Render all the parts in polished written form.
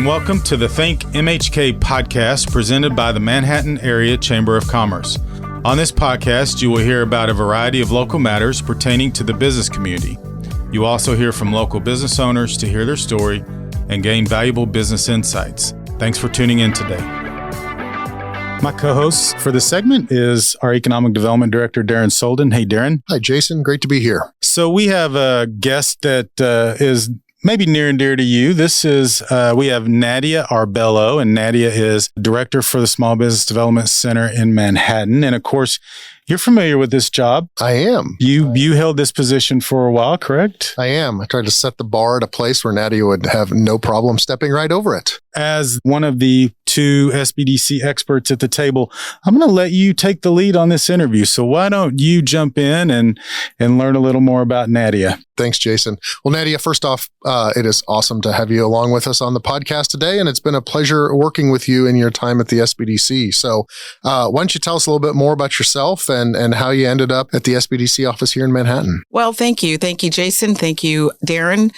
and welcome to the ThinkMHK podcast presented by the Manhattan Area Chamber of Commerce. On this podcast, you will hear about a variety of local matters pertaining to the business community. You also hear from local business owners to hear their story and gain valuable business insights. Thanks for tuning in today. My co-host for this segment is our Economic Development Director, Darren Solden. Hey, Darren. Hi, Jason. Great to be here. So we have a guest that is maybe near and dear to you. We have Nadia Arbelo, and Nadia is Director for the Small Business Development Center in Manhattan. And of course, you're familiar with this job. I am. You held this position for a while, correct? I am. I tried to set the bar at a place where Nadia would have no problem stepping right over it. As one of the two SBDC experts at the table, I'm going to let you take the lead on this interview. So why don't you jump in and learn a little more about Nadia? Thanks, Jason. Well, Nadia, first off, it is awesome to have you along with us on the podcast today, and it's been a pleasure working with you in your time at the SBDC. So why don't you tell us a little bit more about yourself and how you ended up at the SBDC office here in Manhattan? Well, thank you. Thank you, Jason. Thank you, Darren,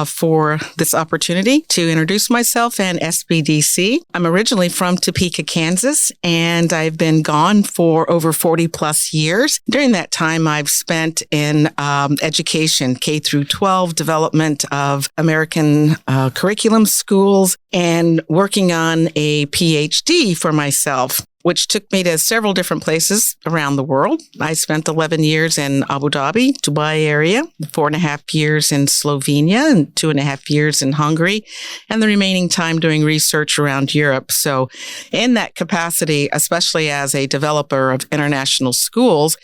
for this opportunity to introduce myself and SBDC. I'm originally from Topeka, Kansas, and I've been gone for over 40 plus years. During that time, I've spent in education, K through 12, development of American curriculum schools, and working on a PhD for myself, which took me to several different places around the world. I spent 11 years in Abu Dhabi, Dubai area, 4.5 years in Slovenia, and 2.5 years in Hungary, and the remaining time doing research around Europe. So in that capacity, especially as a developer of international schools,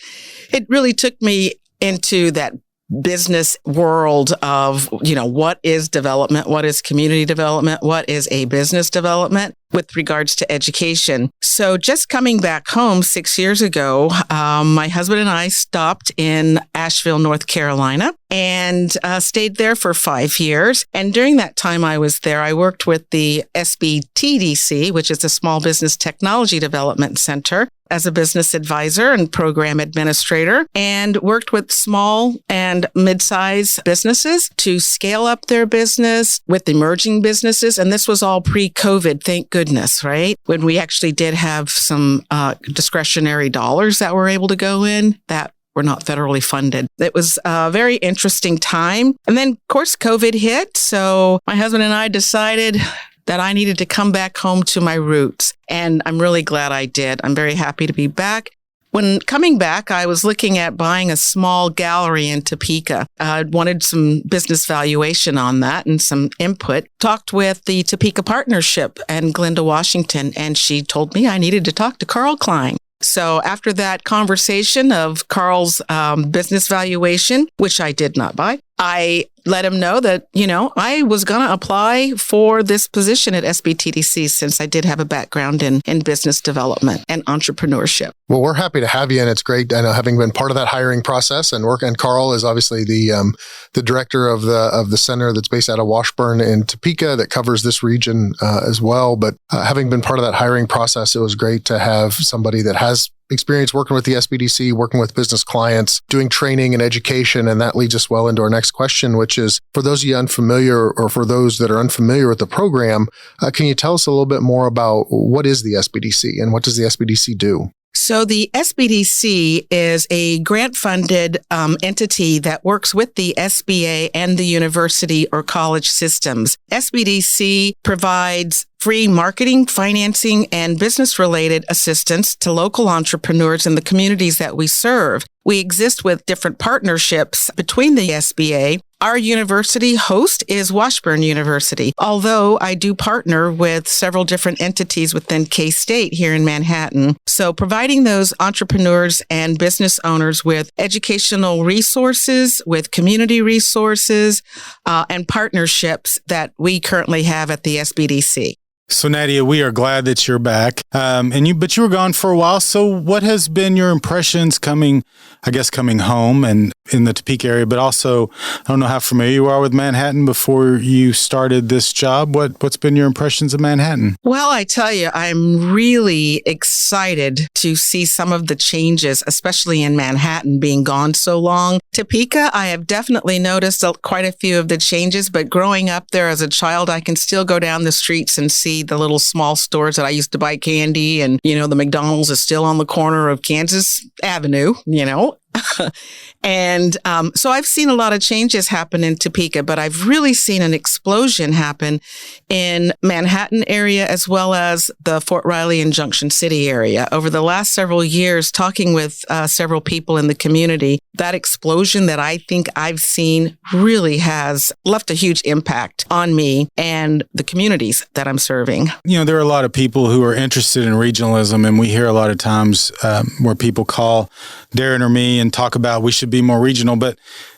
it really took me into that business world of, what is development? What is community development? What is a business development with regards to education? So just coming back home 6 years ago, my husband and I stopped in Asheville, North Carolina, and stayed there for 5 years. And during that time I was there, I worked with the SBTDC, which is a Small Business Technology Development Center, as a business advisor and program administrator, and worked with small and mid-sized businesses to scale up their business with emerging businesses. And this was all pre-COVID, thank goodness, right? When we actually did have some discretionary dollars that were able to go in that were not federally funded. It was a very interesting time. And then, of course, COVID hit. So my husband and I decided that I needed to come back home to my roots. And I'm really glad I did. I'm very happy to be back. When coming back, I was looking at buying a small gallery in Topeka. I wanted some business valuation on that and some input. Talked with the Topeka Partnership and Glenda Washington, and she told me I needed to talk to Carl Klein. So after that conversation of Carl's business valuation, which I did not buy, I let him know that, I was going to apply for this position at SBTDC since I did have a background in business development and entrepreneurship. Well, we're happy to have you, and it's great. I know, having been part of that hiring process and Carl is obviously the director of the center that's based out of Washburn in Topeka that covers this region as well. But having been part of that hiring process, it was great to have somebody that has experience working with the SBDC, working with business clients, doing training and education. And that leads us well into our next question, which is, for those of you unfamiliar, or for those that are unfamiliar with the program, can you tell us a little bit more about what is the SBDC and what does the SBDC do? So the SBDC is a grant-funded entity that works with the SBA and the university or college systems. SBDC provides free marketing, financing, and business-related assistance to local entrepreneurs in the communities that we serve. We exist with different partnerships between the SBA. Our university host is Washburn University, although I do partner with several different entities within K-State here in Manhattan. So providing those entrepreneurs and business owners with educational resources, with community resources, and partnerships that we currently have at the SBDC. So Nadia, we are glad that you're back. But you were gone for a while. So what has been your impressions coming home? And in the Topeka area, but also, I don't know how familiar you are with Manhattan before you started this job. What's been your impressions of Manhattan? Well, I tell you, I'm really excited to see some of the changes, especially in Manhattan being gone so long. Topeka, I have definitely noticed quite a few of the changes, but growing up there as a child, I can still go down the streets and see the little small stores that I used to buy candy, and, the McDonald's is still on the corner of Kansas Avenue, And so I've seen a lot of changes happen in Topeka, but I've really seen an explosion happen in Manhattan area as well as the Fort Riley and Junction City area. Over the last several years, talking with several people in the community, that explosion that I think I've seen really has left a huge impact on me and the communities that I'm serving. There are a lot of people who are interested in regionalism, and we hear a lot of times where people call Darren or me and talk about we should be more regional, but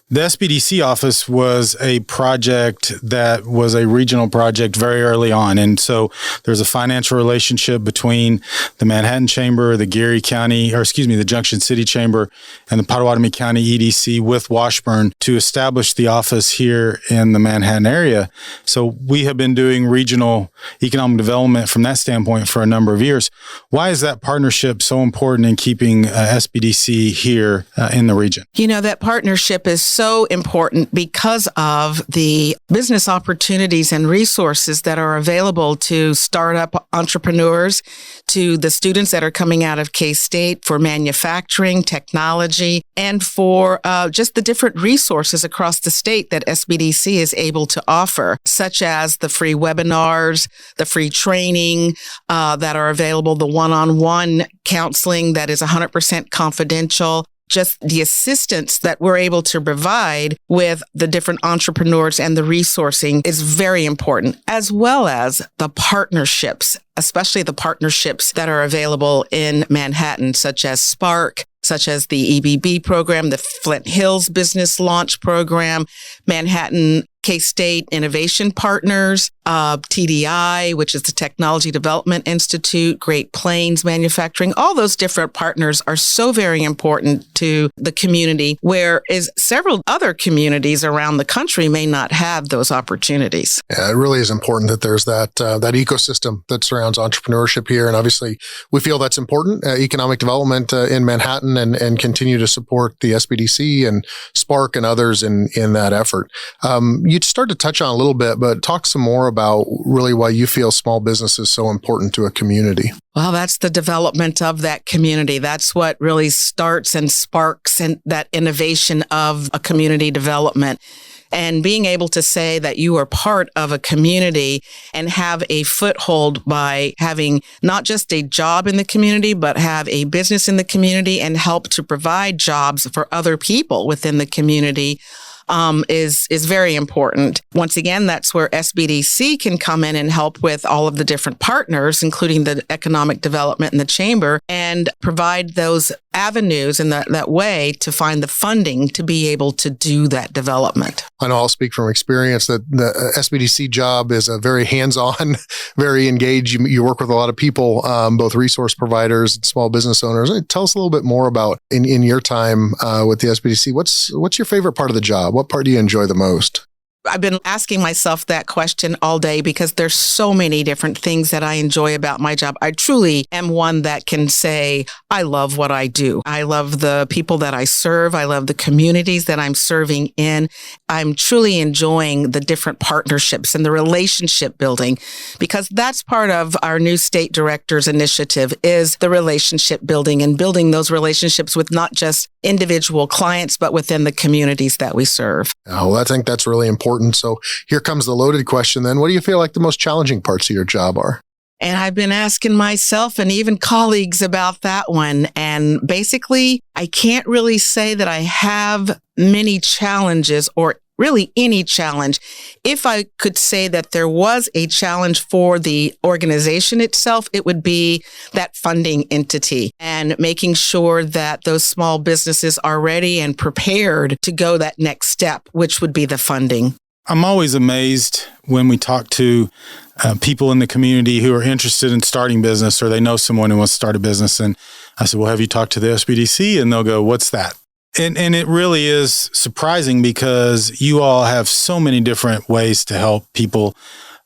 the SBDC office was a project that was a regional project very early on. And so there's a financial relationship between the Manhattan Chamber, the the Junction City Chamber, and the Pottawatomie County EDC with Washburn to establish the office here in the Manhattan area. So we have been doing regional economic development from that standpoint for a number of years. Why is that partnership so important in keeping SBDC here in the region? That partnership is so important because of the business opportunities and resources that are available to startup entrepreneurs, to the students that are coming out of K-State for manufacturing, technology, and for just the different resources across the state that SBDC is able to offer, such as the free webinars, the free training that are available, the one-on-one counseling that is 100% confidential, just the assistance that we're able to provide with the different entrepreneurs and the resourcing is very important, as well as the partnerships, especially the partnerships that are available in Manhattan, such as Spark, such as the EBB program, the Flint Hills Business Launch Program, Manhattan K-State Innovation Partners, TDI, which is the Technology Development Institute, Great Plains Manufacturing. All those different partners are so very important to the community, whereas several other communities around the country may not have those opportunities. Yeah, it really is important that there's that ecosystem that surrounds entrepreneurship here. And obviously, we feel that's important, economic development in Manhattan, and continue to support the SBDC and Spark and others in that effort. You started to touch on a little bit, but talk some more about really why you feel small business is so important to a community. Well, that's the development of that community. That's what really starts and sparks and that innovation of a community development. And being able to say that you are part of a community and have a foothold by having not just a job in the community, but have a business in the community and help to provide jobs for other people within the community is very important. Once again, that's where SBDC can come in and help with all of the different partners, including the economic development in the chamber, and provide those avenues in that way to find the funding to be able to do that development. I know I'll speak from experience that the SBDC job is a very hands-on, very engaged. You work with a lot of people, both resource providers and small business owners. Tell us a little bit more about in your time with the SBDC. What's your favorite part of the job? What part do you enjoy the most? I've been asking myself that question all day because there's so many different things that I enjoy about my job. I truly am one that can say, I love what I do. I love the people that I serve. I love the communities that I'm serving in. I'm truly enjoying the different partnerships and the relationship building, because that's part of our new state director's initiative is the relationship building and building those relationships with not just individual clients, but within the communities that we serve. Oh, well, I think that's really important. So here comes the loaded question then. What do you feel like the most challenging parts of your job are? And I've been asking myself and even colleagues about that one. And basically, I can't really say that I have many challenges or really any challenge. If I could say that there was a challenge for the organization itself, it would be that funding entity and making sure that those small businesses are ready and prepared to go that next step, which would be the funding. I'm always amazed when we talk to people in the community who are interested in starting business, or they know someone who wants to start a business. And I said, well, have you talked to the SBDC? And they'll go, what's that? And it really is surprising because you all have so many different ways to help people.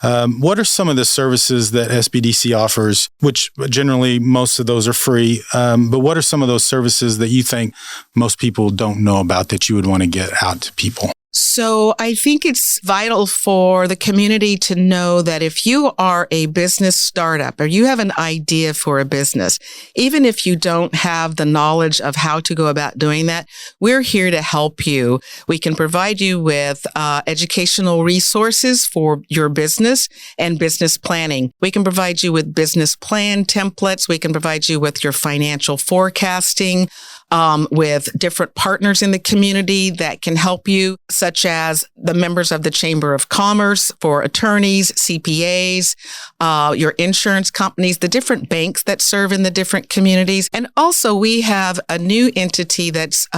What are some of the services that SBDC offers, which generally most of those are free, but what are some of those services that you think most people don't know about that you would want to get out to people? So I think it's vital for the community to know that if you are a business startup or you have an idea for a business, even if you don't have the knowledge of how to go about doing that, we're here to help you. We can provide you with educational resources for your business and business planning. We can provide you with business plan templates. We can provide you with your financial forecasting, with different partners in the community that can help you, such as the members of the Chamber of Commerce for attorneys, CPAs, your insurance companies, the different banks that serve in the different communities. And also we have a new entity that's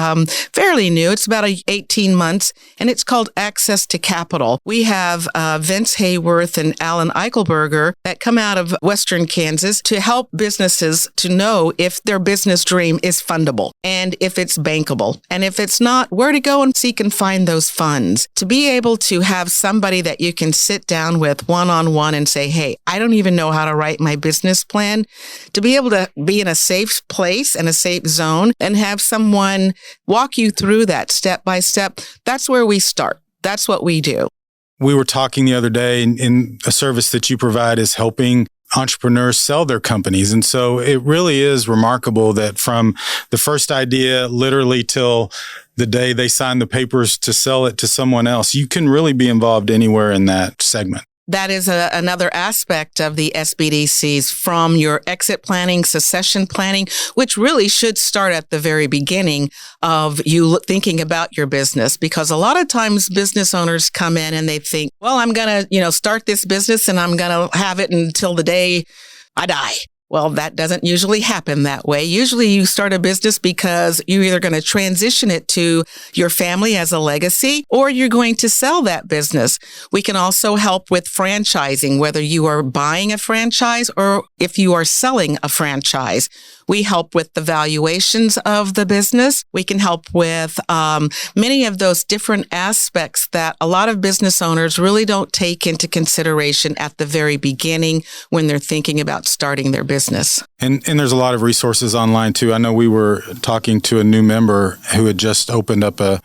fairly new. It's about 18 months, and it's called Access to Capital. We have Vince Hayworth and Alan Eichelberger that come out of Western Kansas to help businesses to know if their business dream is fundable, and if it's bankable. And if it's not, where to go and seek and find those funds. To be able to have somebody that you can sit down with one-on-one and say, hey, I don't even know how to write my business plan. To be able to be in a safe place and a safe zone and have someone walk you through that step by step, that's where we start. That's what we do. We were talking the other day, in a service that you provide is helping entrepreneurs sell their companies. And so it really is remarkable that from the first idea literally till the day they sign the papers to sell it to someone else, you can really be involved anywhere in that segment. That is another aspect of the SBDCs, from your exit planning, succession planning, which really should start at the very beginning of you thinking about your business. Because a lot of times business owners come in and they think, well, I'm going to, start this business and I'm going to have it until the day I die. Well, that doesn't usually happen that way. Usually you start a business because you're either going to transition it to your family as a legacy, or you're going to sell that business. We can also help with franchising, whether you are buying a franchise or if you are selling a franchise. We help with the valuations of the business. We can help with many of those different aspects that a lot of business owners really don't take into consideration at the very beginning when they're thinking about starting their business. And there's a lot of resources online too. I know we were talking to a new member who had just opened up a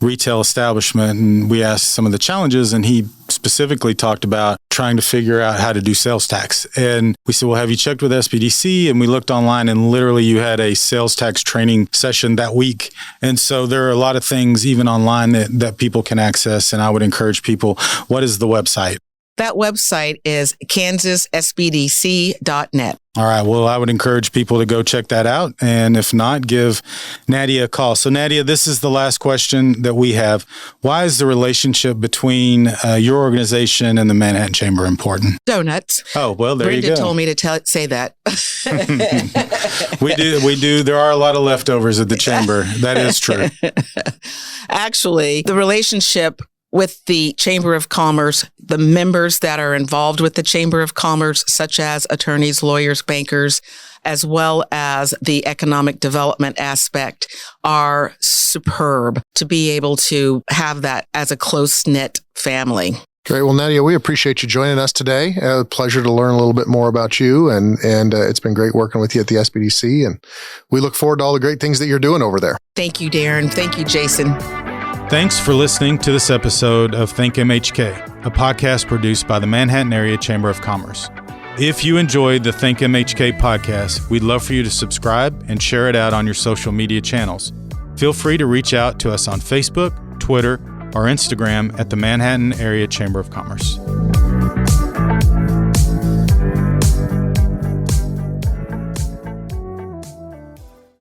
retail establishment, and we asked some of the challenges, and he specifically talked about trying to figure out how to do sales tax. And we said, well, have you checked with SBDC? And we looked online, and literally you had a sales tax training session that week. And so there are a lot of things even online that people can access, and I would encourage people, what is the website? That website is kansasSBDC.net. All right. Well, I would encourage people to go check that out. And if not, give Nadia a call. So Nadia, this is the last question that we have. Why is the relationship between your organization and the Manhattan Chamber important? Donuts. Oh, well, there you go. Brenda told me to say that. We do. There are a lot of leftovers at the Chamber. That is true. Actually, the relationship with the Chamber of Commerce, the members that are involved with the Chamber of Commerce, such as attorneys, lawyers, bankers, as well as the economic development aspect, are superb to be able to have that as a close-knit family. Great. Well, Nadia, we appreciate you joining us today. A pleasure to learn a little bit more about you, and it's been great working with you at the SBDC, and we look forward to all the great things that you're doing over there. Thank you, Darren. Thank you, Jason. Thanks for listening to this episode of ThinkMHK, a podcast produced by the Manhattan Area Chamber of Commerce. If you enjoyed the ThinkMHK podcast, we'd love for you to subscribe and share it out on your social media channels. Feel free to reach out to us on Facebook, Twitter, or Instagram at the Manhattan Area Chamber of Commerce.